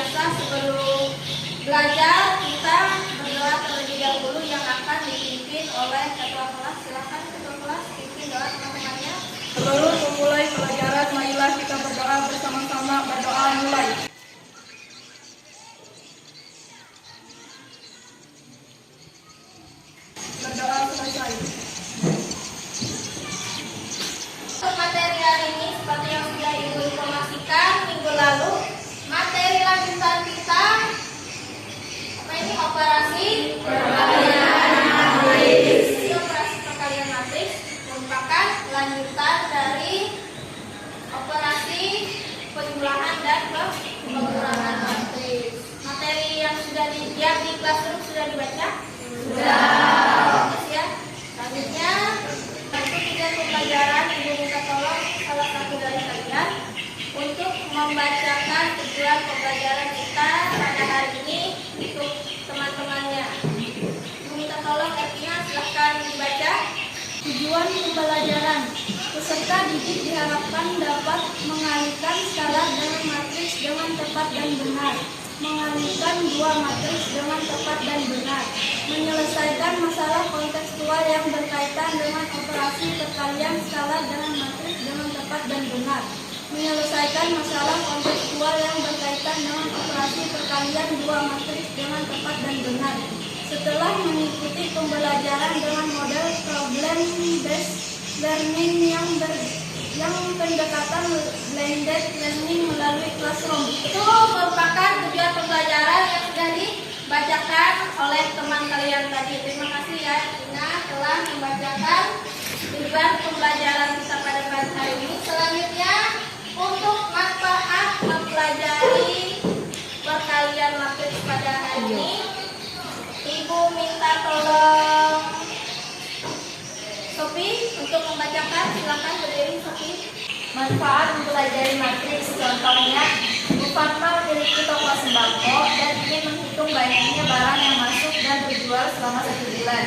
biasa sebelum belajar kita berdoa terlebih dahulu yang akan dipimpin oleh ketua kelas. Silakan ketua kelas pimpin doa teman-temannya. Sebelum memulai pelajaran, marilah kita berdoa bersama-sama. Berdoa mulai. Berdoa selesai. Untuk materi hari ini seperti yang sudah Ibu informasikan minggu lalu, materi lanjutan kita apa ini? Operasi perkalian matriks merupakan lanjutan dari operasi penjumlahan dan pengurangan matriks. Materi yang sudah dilihat di classroom sudah dibaca? Sudah. Ya. Selanjutnya untuk tugas pembelajaran Ibu minta tolong salah satu dari kalian untuk membacakan tujuan pembelajaran kita pada hari ini untuk teman-temannya. Ibu minta tolong artinya silahkan dibaca. Tujuan pembelajaran: peserta didik diharapkan dapat mengalihkan skala dengan matriks dengan tepat dan benar, mengalihkan dua matriks dengan tepat dan benar, menyelesaikan masalah kontekstual yang berkaitan dengan operasi perkalian skala dengan matriks dengan tepat dan benar, menyelesaikan masalah kontekstual yang berkaitan dengan operasi perkalian dua matriks dengan tepat dan benar. Setelah mengikuti pembelajaran dengan model problem based learning yang pendekatan blended learning melalui classroom. Itu merupakan tujuan pembelajaran yang sudah dibacakan oleh teman kalian tadi. Terima kasih ya Ina telah membacakan tujuan pembelajaran kita pada pagi hari ini. Selanjutnya untuk manfaat mempelajari perkalian matriks pada hari ini, Ibu minta tolong Sophie untuk membacakan. Silakan berdiri Sophie. Manfaat mempelajari matriks, contohnya Bu Fatma memiliki toko sembako dan ingin menghitung banyaknya barang yang masuk dan terjual selama 1 bulan.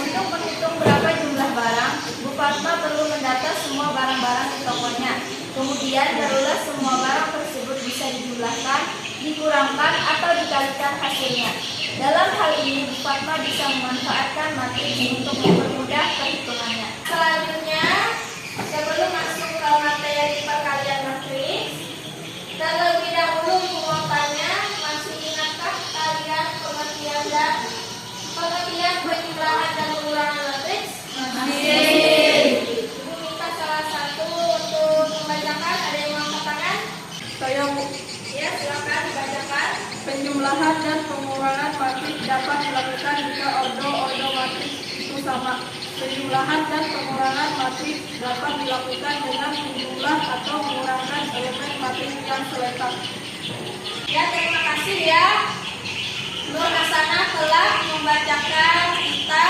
Untuk menghitung berapa jumlah barang, Bu Fatma perlu mendata semua barang-barang di tokonya. Kemudian barulah semua barang tersebut bisa dijumlahkan, dikurangkan atau dikalikan hasilnya. Dalam hal ini Bu Fatma bisa memanfaatkan matriks untuk mempermudah perhitungannya. Selanjutnya sebelum masuk ke materi perkalian matriks, terlebih dahulu Ibu mau tanya, masih ingatkah kalian pengertian penjumlahan dan pengurangan matriks? Masih. Ibu minta salah satu untuk membacakan. Ada yang mau angkat tangan? Saya Ya, silakan dibacakan. penjumlahan dan pengurangan matriks dapat dilakukan jika ordo matriks itu sama. Penjumlahan dan pengurangan matriks dapat dilakukan dengan menjumlah atau mengurangkan elemen matriks yang selengkap. Ya, terima kasih ya. Nur Hasanah telah membacakan kita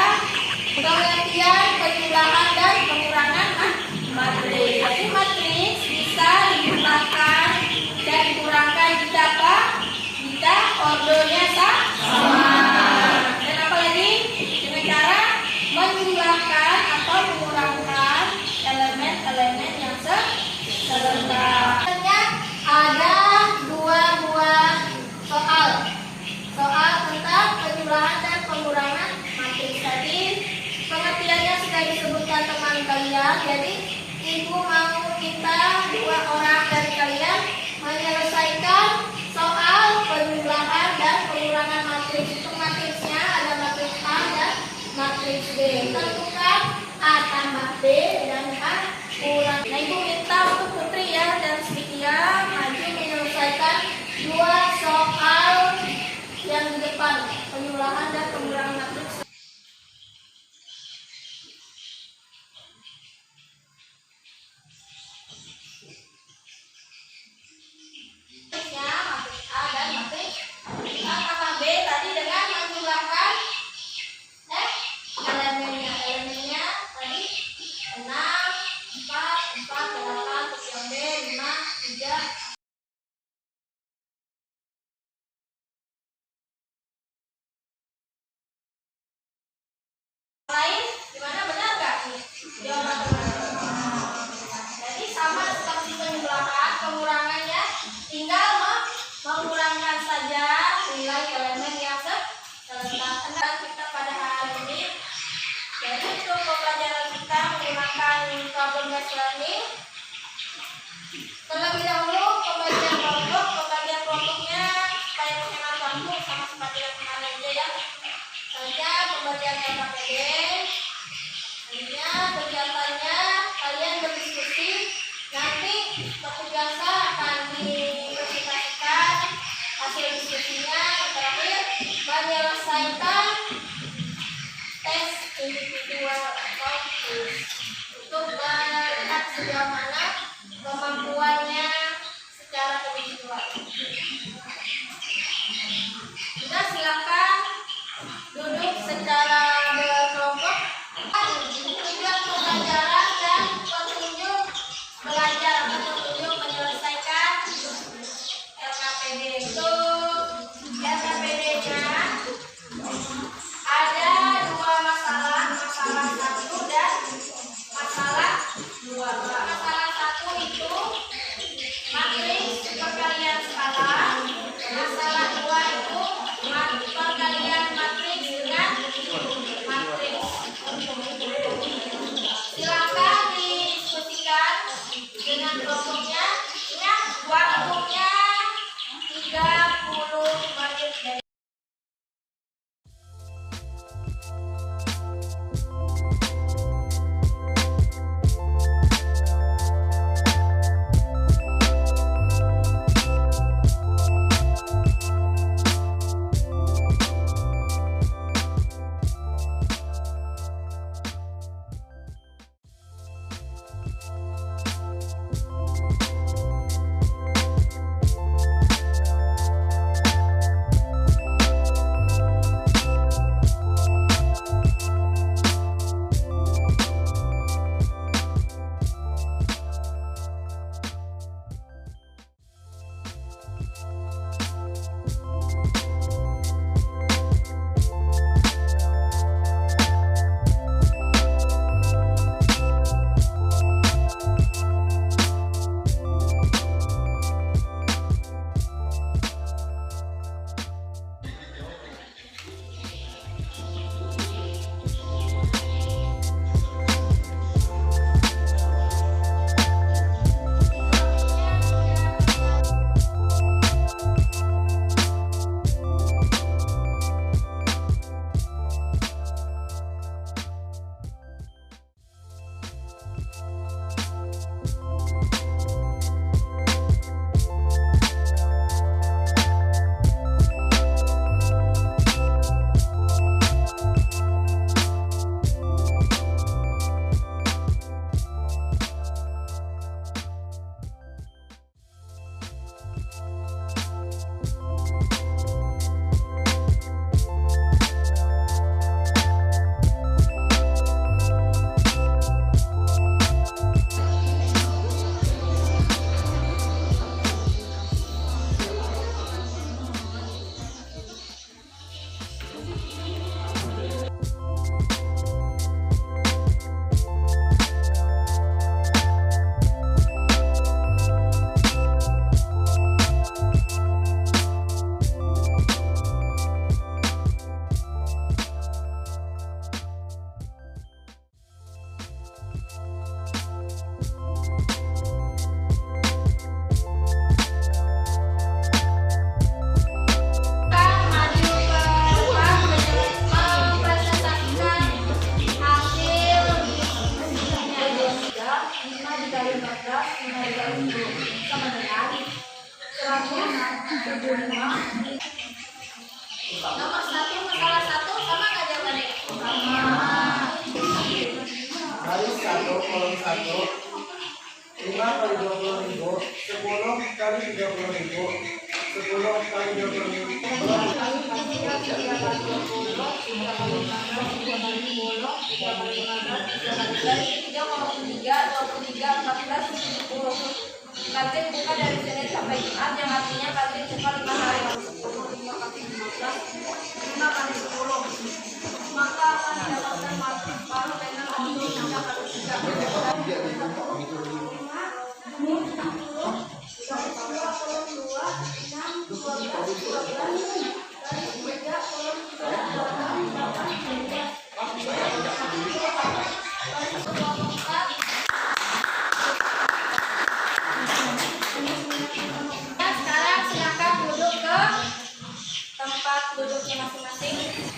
pengertian penjumlahan dan pengurangan matriks. Jadi matriks bisa dijumlahkan dan dikurangkan jika apa? Jika ordonya sama. Dan apalagi dengan cara menjumlahkan atau mengurangkan elemen-elemen yang selengkap. Ada dua buah soal tentang penjumlahan dan pengurangan matriks. Tadi pengertiannya sudah disebutkan teman kalian. Jadi Ibu mau Alias Learning. Terlebih dahulu pembagian kelompoknya supaya menghemat waktu sama seperti yang kemarin aja ya. Selanjutnya pembagian LKPD. Selanjutnya kegiatannya kalian berdiskusi. Nanti seperti biasa akan dipresentasikan hasil diskusinya. Yang terakhir menyelesaikan tes individual fokus untuk melihat sejauh mana kemampuannya secara individual. Sudah, silakan duduk secara berkelompok. Tujuan pembelajaran dan petunjuk belajar atau petunjuk menyelesaikan LKPD. Untuk LKPD-nya ada dua masalah, masalah 1 dan masalah 2. Masalah 1 itu matriks perkalian skala, masalah 2 itu perkalian matriks dengan matriks. Silakan didiskusikan dengan kelompoknya. Ingat, waktunya 30 menit. Nomor 1, masalah 1 sama nggak jawabannya? Baris 1, kolom 1, 5 kali 20.000, 10 kali 30.000, 10 kali 20.000. Kantin buka dari Senin sampai Jumat, yang artinya kantin buka 5 hari. 5 kali 15, 5 kali 10. Maka akan mendapatkan matriks baru dengan waktu 3 kali 3.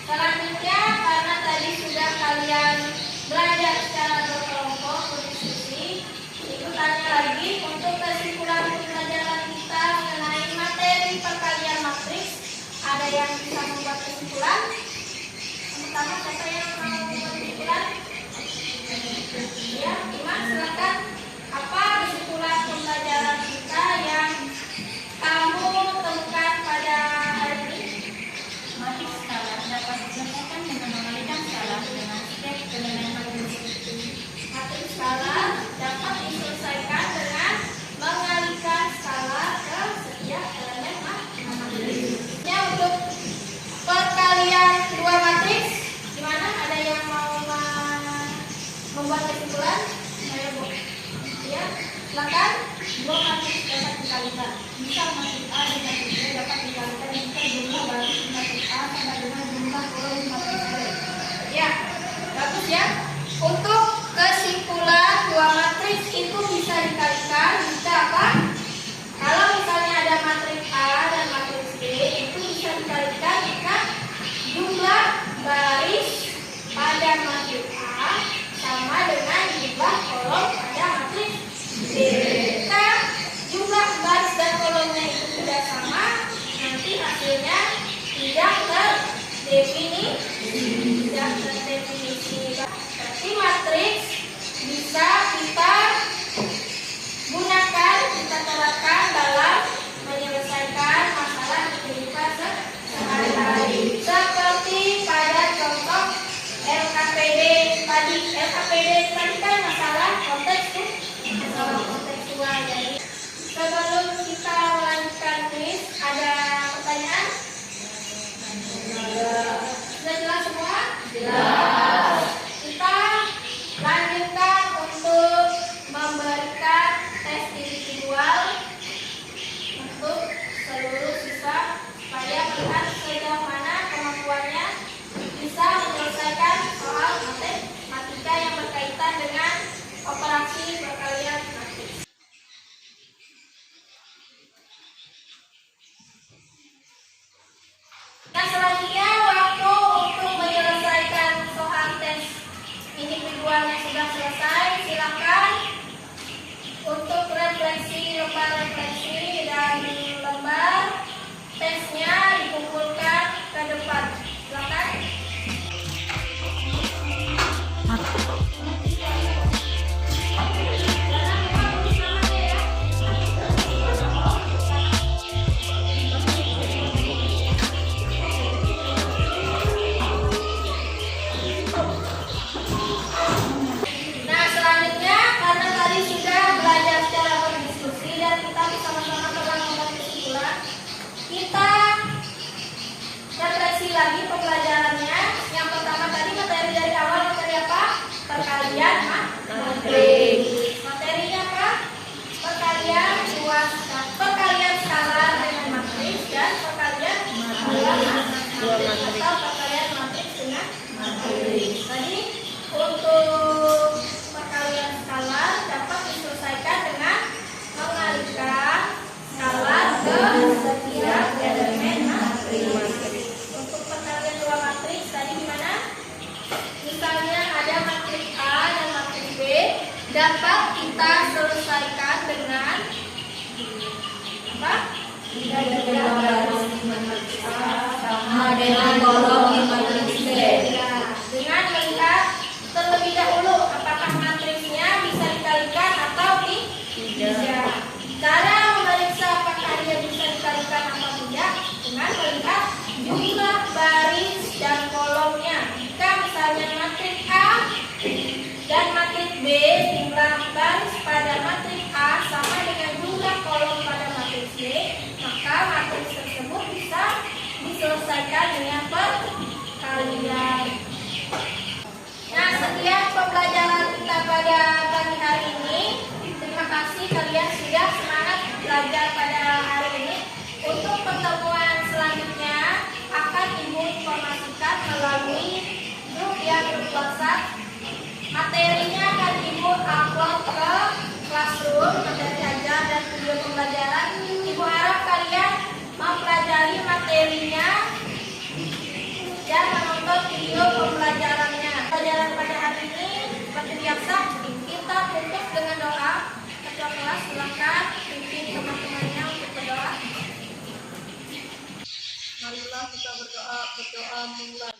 Selanjutnya, karena tadi sudah kalian belajar secara berkelompok berdiskusi, itu tanya lagi untuk kesimpulan pembelajaran kita mengenai materi perkalian matriks. Ada yang bisa membuat kesimpulan? Pertama, siapa yang mau membuat kesimpulan? Ya, Iman, silakan. Apa kesimpulan pembelajaran kita yang kamu temukan pada hari ini? Matriks skalar dapat diselesaikan dengan mengalihkan skalar dengan setiap elemen matriks. Matriks skalar dapat diselesaikan dengan mengalihkan skalar ke setiap elemen matriks. Ya, untuk perkalian dua matriks, gimana? Ada yang mau membuat kesimpulan? Ayo, Bu. Ya, silakan. Dua matriks dapat dikalikan. Misal matriks A dan matriks B dapat dikalikan jika jumlah baris di matriks A sama dengan jumlah kolom di matriks B. Ya, bagus ya. Untuk kesimpulan dua matriks itu bisa dikalikan jika apa? Kalau misalnya ada matriks A dan matriks B, itu bisa dikalikan jika jumlah baris pada matriks A sama dengan jumlah kolom pada matriks B. Jika jumlah baris dan kolomnya itu tidak sama, nanti hasilnya tidak terdefinisi. Berarti matriks bisa kita gunakan, kita terapkan dalam menyelesaikan masalah di kehidupan sehari-hari. Seperti pada contoh LKPD tadi. LKPD tadi kan masalah kontekstual. Jadi sebelum kita melanjutkan kuis, ada pertanyaan? Sudah jelas semua? Jelas. Kita lanjutkan untuk memberikan tes individual untuk seluruh siswa supaya melihat sejauh mana kemampuannya bisa menyelesaikan soal matematika yang berkaitan dengan operasi perkalian matriks. Nah, selanjutnya waktu untuk menyelesaikan soal tes individualnya sudah selesai. Silakan untuk refleksi, lembar refleksi dan lembar tesnya dikumpulkan ke depan. Silakan. Nah, selanjutnya karena tadi sudah belajar secara berdiskusi dan kita bersama-sama telah membuat kesimpulan, kita refleksi lagi pembelajarannya. Yang pertama tadi materi dari awal materi apa? Perkalian matriks. Materinya apa? Perkalian perkalian skalar dengan matriks dan perkalian dua matriks atau perkalian matriks dengan matriks. Tadi untuk perkalian skalar dapat diselesaikan dengan mengalihkan skalar ke setiap elemen matriks. Untuk perkalian dua matriks tadi gimana? Misalnya ada matriks A dan matriks B, dapat kita selesaikan dengan apa? Sama dengan kolom di matriks B. Dengan melihat terlebih dahulu apakah matriksnya bisa dikalikan atau tidak. Cara memeriksa apakah dia bisa dikalikan atau tidak dengan melihat jumlah baris dan kolomnya. Jika misalnya matriks A dan matriks B, jumlah baris pada matriks A sama dengan jumlah kolom pada matriks B, maka matriks tersebut bisa diselesaikan dengan kita berdoa mulai.